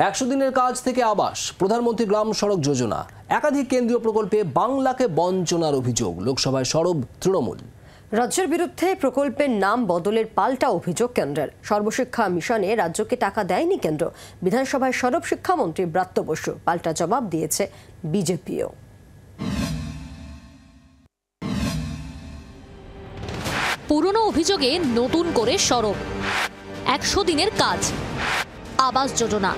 100 দিনের কাজ থেকে আবাস, প্রধানমন্ত্রী গ্রাম সড়ক যোজনা, একাধিক কেন্দ্রীয় প্রকল্পে বাংলাকে বঞ্চনার অভিযোগ। লোকসভায় সরব তৃণমূল। রাজ্যের বিরুদ্ধে প্রকল্পের নাম বদলের পাল্টা অভিযোগ কেন্দ্রের। সর্বশিক্ষা মিশনে রাজ্যকে টাকা দেয়নি কেন্দ্র। বিধানসভায় সরব শিক্ষামন্ত্রী ব্রাত্য বসু। পাল্টা জবাব দিয়েছে বিজেপিও। পুরনো অভিযোগে নতুন করে সরব 100 দিনের কাজ, আবাস যোজনা,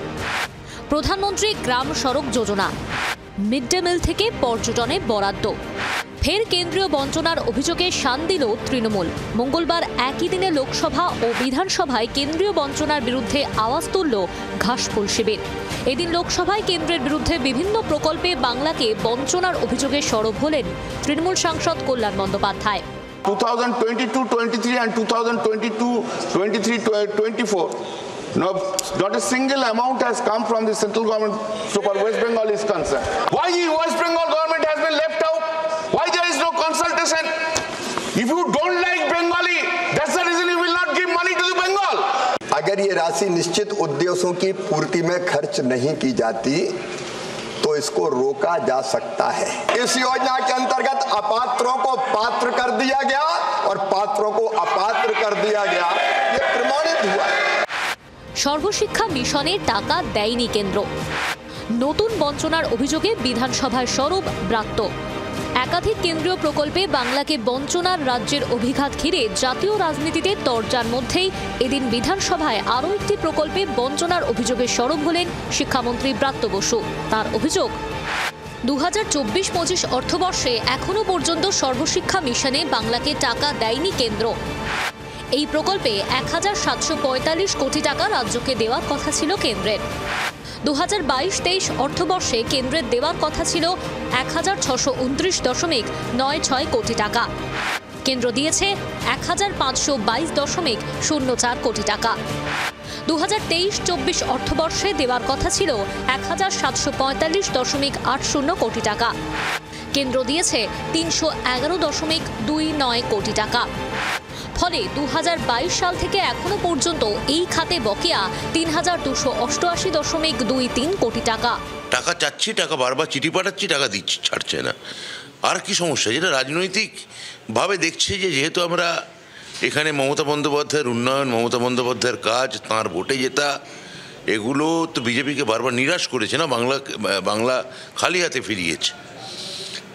প্রধানমন্ত্রী গ্রাম সড়ক যোজনা, মিড ডে মিল থেকে পর্যটনে বরাদ্দ। ফের কেন্দ্রীয় বঞ্চনার অভিযোগে শান দিল তৃণমূল। মঙ্গলবার একই দিনে লোকসভা ও বিধানসভায় কেন্দ্রীয় বঞ্চনার বিরুদ্ধে আওয়াজ তুলল ঘাসফুল শিবির। এদিন লোকসভায় কেন্দ্রের বিরুদ্ধে বিভিন্ন প্রকল্পে বাংলাকে বঞ্চনার অভিযোগে সরব হলেন তৃণমূল সাংসদ কল্যাণ Bandyopadhyay. 2022-23 and 2022-23-24. No, not a single amount has come from the central government so far West Bengal is concerned. Why the West Bengal government has been left out? Why there is no consultation? If you don't like Bengali, that's the reason you will not give money to the Bengal. अगर ये राशि निश्चित उद्देश्यों की पूर्ति में खर्च नहीं की जाती तो इसको रोका जा सकता है। इस योजना के अंतर्गत अपात्रों को पात्र कर दिया गया और पात्रों को अपात्र कर दिया गया, ये प्रमाणित हुआ है। সর্বশিক্ষা মিশনের টাকা দেয়নি কেন্দ্র। নতুন বঞ্চনার অভিযোগে বিধানসভায় সরব ব্রাত্য। একাধিক কেন্দ্রীয় প্রকল্পে বাংলাকে বঞ্চনার রাজ্যের অভিঘাত ঘিরে জাতীয় রাজনীতিতে তরজার মধ্যেই এদিন বিধানসভায় আরও একটি প্রকল্পে বঞ্চনার অভিযোগে সরব হলেন শিক্ষামন্ত্রী ব্রাত্য বসু। তার অভিযোগ, 2024-25 অর্থবর্ষে এখনো পর্যন্ত সর্বশিক্ষা মিশনে বাংলাকে টাকা দেয়নি কেন্দ্র। এই প্রকল্পে 1745 কোটি টাকা রাজ্যকে দেওয়ার কথা ছিল কেন্দ্রের। 2022-23 অর্থবর্ষে কেন্দ্রের দেওয়ার কথা ছিল 1629.96 কোটি টাকা। কেন্দ্র দিয়েছে 1522.04 কোটি টাকা। 2023-24 অর্থবর্ষে দেওয়ার কথা ছিল 1745.80 কোটি টাকা। কেন্দ্র দিয়েছে 311.29 কোটি টাকা। ফলে 2022 সাল থেকে এখনো পর্যন্ত এই খাতে বকেয়া 3288.23 কোটি টাকা। টাকা চাচ্ছি, টাকা বারবার চিঠি পাঠাচ্ছি, টাকা দিচ্ছি, ছাড়ছে না। আর কি সমস্যা? যেটা রাজনৈতিকভাবে দেখছে যে যেহেতু আমরা এখানে মমতা বন্দ্যোপাধ্যায়ের উন্নয়ন, মমতা বন্দ্যোপাধ্যায়ের কাজ, তাঁর ভোটে জেতা, এগুলো তো বিজেপিকে বারবার নিরাশ করেছে না, বাংলা খালি হাতে ফিরিয়েছে।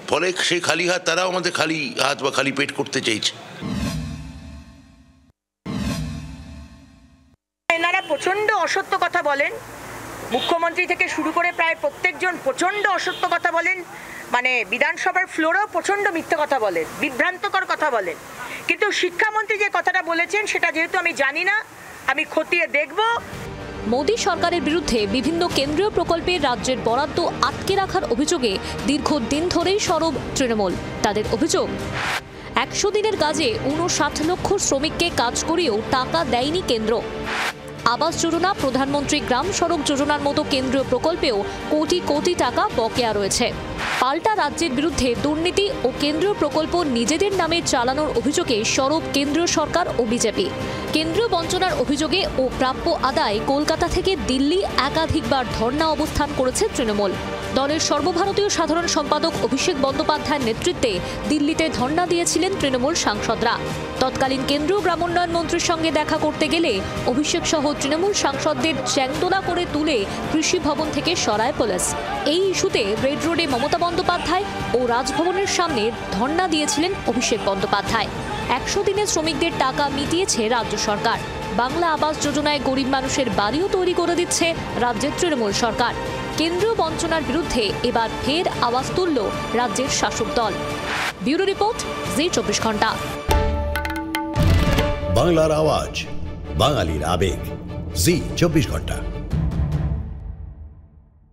ফলে সেই খালি হাত তারাও আমাদের খালি হাত বা খালি পেট করতে চাইছে। এনারা প্রচন্ড অসত্য কথা বলেন, মুখ্যমন্ত্রী থেকে শুরু করে প্রায় প্রত্যেকজন প্রচন্ড অসত্য কথা বলেন, মানে বিধানসভার ফ্লোরেও প্রচন্ড মিথ্যে কথা বলেন, বিভ্রান্তকর কথা বলেন। কিন্তু শিক্ষামন্ত্রী যে কথাটা বলেছেন সেটা যেহেতু আমি জানি না, আমি খতিয়ে দেখব। মোদী সরকারের বিরুদ্ধে বিভিন্ন কেন্দ্রীয় প্রকল্পে রাজ্যের বরাদ্দ আটকে রাখার অভিযোগে দীর্ঘদিন ধরেই সরব তৃণমূল। তাদের অভিযোগ, 100 দিনের কাজে 59 লক্ষ শ্রমিককে কাজ করিয়েও টাকা দেয়নি কেন্দ্র। আবাস যোজনা, প্রধানমন্ত্রী গ্রাম সড়ক যোজনার মতো কেন্দ্রীয় প্রকল্পেও কোটি কোটি টাকা বকেয়া রয়েছে। পাল্টা রাজ্যের বিরুদ্ধে দুর্নীতি ও কেন্দ্রীয় প্রকল্প নিজেদের নামে চালানোর অভিযোগে সরব কেন্দ্রীয় সরকার ও বিজেপি। কেন্দ্রীয় বঞ্চনার অভিযোগে ও প্রাপ্য আদায় কলকাতা থেকে দিল্লি একাধিকবার ধর্ণা অবস্থান করেছে তৃণমূল। দলের সর্বভারতীয় সাধারণ সম্পাদক অভিষেক বন্দ্যোপাধ্যায়ের নেতৃত্বে দিল্লিতে ধর্ণা দিয়েছিলেন তৃণমূল সাংসদরা। তৎকালীন কেন্দ্রীয় গ্রামোন্নয়ন মন্ত্রীর সঙ্গে দেখা করতে গেলে অভিষেক সহ তৃণমূল সাংসদদের চ্যাংদোলা করে তুলে কৃষি ভবন থেকে সরায় পুলিশ। এই ইস্যুতে রেড রোডে মমতা বন্দ্যোপাধ্যায় ও রাজভবনের সামনে ধর্ণা দিয়েছিলেন অভিষেক বন্দ্যোপাধ্যায়। 100 দিনে শ্রমিকদের টাকা মিটিয়েছে রাজ্য সরকার। বাংলা আবাস যোজনায় গরিব মানুষের বাড়িও তৈরি করে দিচ্ছে রাজ্যের তৃণমূল সরকার। কেন্দ্রীয় বঞ্চনার বিরুদ্ধে এবার ফের আওয়াজ তুলল রাজ্যের শাসক দল। ব্যুরো রিপোর্ট, জি 24 ঘন্টা। বাংলার আওয়াজ, বাঙালির আবেগ, জি 24 ঘন্টা।